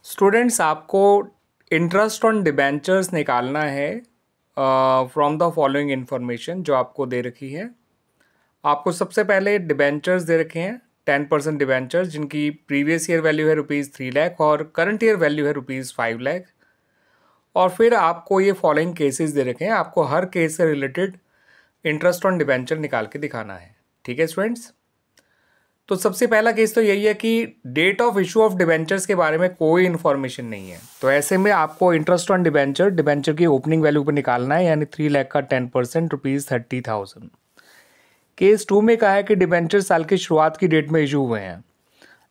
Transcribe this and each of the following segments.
Students, आपको interest on debentures निकालना है फ्रॉम द फॉलोइंग इन्फॉर्मेशन जो आपको दे रखी है। आपको सबसे पहले डिबेंचर्स दे रखे हैं 10% डिबेंचर्स जिनकी प्रीवियस ईयर वैल्यू है ₹3 लाख और करंट ईयर वैल्यू है ₹5 लाख। और फिर आपको ये फॉलोइंग केसेस दे रखे हैं, आपको हर केस से रिलेटेड इंटरेस्ट ऑन डिबेंचर निकाल के दिखाना है। ठीक है स्टूडेंट्स, तो सबसे पहला केस तो यही है कि date of issue of debentures के बारे में कोई इन्फॉर्मेशन नहीं है। तो ऐसे में आपको इंटरेस्ट ऑन डिबेंचर की ओपनिंग वैल्यू पर निकालना है, यानी 3 लाख का 10% ₹30,000। केस 2 में कहा है कि डिबेंचर साल की शुरुआत की डेट में इशू हुए हैं।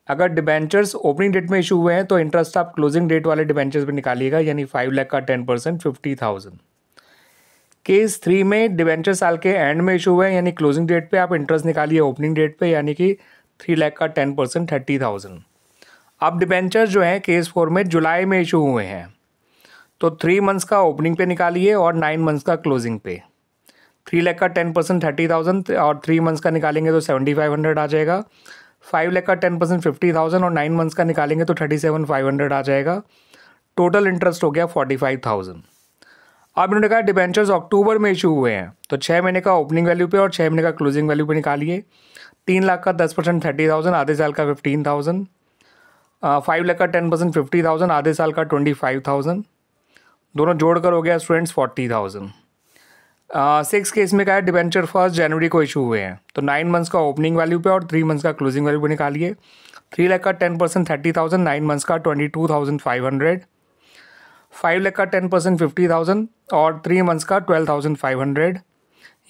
अगर डिबेंचर्स ओपनिंग डेट में इशू हुए हैं तो इंटरेस्ट आप क्लोजिंग डेट वाले डिबेंचर्स पर निकालिएगा, यानी 5 लाख का 10% 50,000। केस 3 में डिबेंचर साल के एंड में इशू हुए हैं, यानी क्लोजिंग डेट पे आप इंटरेस्ट निकालिए ओपनिंग डेट पे, यानी कि 3 लाख का 10% 30,000। अब डिबेंचर जो है केस 4 में जुलाई में इशू हुए हैं, तो 3 मंथ्स का ओपनिंग पे निकालिए और 9 मंथ्स का क्लोजिंग पे। 3 लाख का 10% 30,000 और 3 मंथ्स का निकालेंगे तो 7,500 आ जाएगा। 5 लाख का 10% 50,000 और 9 मंथ्स का निकालेंगे तो 37,500 आ जाएगा। टोटल इंटरेस्ट हो गया 45,000। अब इन्होंने कहा डिबेंचर्स अक्टूबर में इशू हुए हैं, तो 6 महीने का ओपनिंग वैल्यू पे और 6 महीने का क्लोजिंग वैल्यू पे निकालिए। 3 लाख का 10% 30,000, आधे साल का 15,000। 5 लाख का 10% 50,000, आधे साल का 25,000। दोनों जोड़कर हो गया स्टूडेंट्स 40,000। 6 केस में क्या है, डिबेंचर 1 जनवरी को इशू हुए हैं, तो 9 मंथ्स का ओपनिंग वैल्यू पे और 3 मंथ्स का क्लोजिंग वैल्यू पे निकालिए। 3 लाख का 10% 30,000, 9 मंथ्स का 22,500। 5 लाख का 10% 50,000 और 3 मंथ्स का 12,500।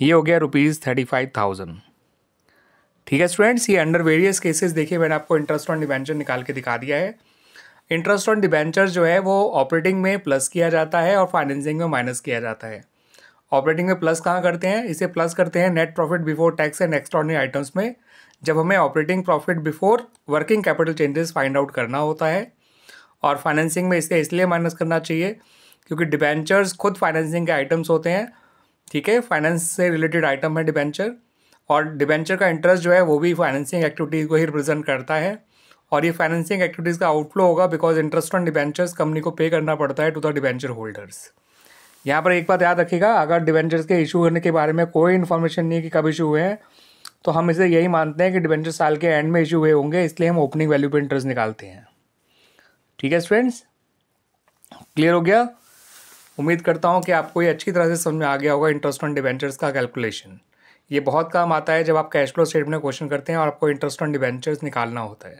ये हो गया ₹35,000। ठीक है स्टूडेंट्स, ये अंडर वेरियस केसेस देखिए मैंने आपको इंटरेस्ट ऑन डिबेंचर निकाल के दिखा दिया है। इंटरेस्ट ऑन डिबेंचर जो है वो ऑपरेटिंग में प्लस किया जाता है और फाइनेंसिंग में माइनस किया जाता है। ऑपरेटिंग में प्लस कहाँ करते हैं, इसे प्लस करते हैं net profit before tax and extraordinary items में, जब हमें operating profit before working capital changes find out करना होता है। और फाइनेंसिंग में इसे इसलिए माइनस करना चाहिए क्योंकि डिबेंचर्स खुद फाइनेंसिंग के आइटम्स होते हैं। ठीक है, फाइनेंस से रिलेटेड आइटम है डिबेंचर, और डिबेंचर का इंटरेस्ट जो है वो भी फाइनेंसिंग एक्टिविटीज़ को ही रिप्रेजेंट करता है। और ये फाइनेंसिंग एक्टिविटीज़ का आउटफ्लो होगा because interest on debentures company को पे करना पड़ता है टू द डिबेंचर होल्डर्स। यहाँ पर एक बात याद रखिएगा, अगर डिबेंचर्स के इशू होने के बारे में कोई इन्फॉर्मेशन नहीं है कि कब इशू हुए हैं, तो हम इसे यही मानते हैं कि डिबेंचर साल के एंड में इशू हुए होंगे, इसलिए हम ओपनिंग वैल्यू पे इंटरेस्ट निकालते हैं। ठीक है स्टूडेंट्स, क्लियर हो गया? उम्मीद करता हूँ कि आपको ये अच्छी तरह से समझ में आ गया होगा इंटरेस्ट ऑन डिबेंचर्स का कैलकुलेशन। ये बहुत काम आता है जब आप कैश फ्लो स्टेटमेंट में क्वेश्चन करते हैं और आपको इंटरेस्ट ऑन डिबेंचर्स निकालना होता है।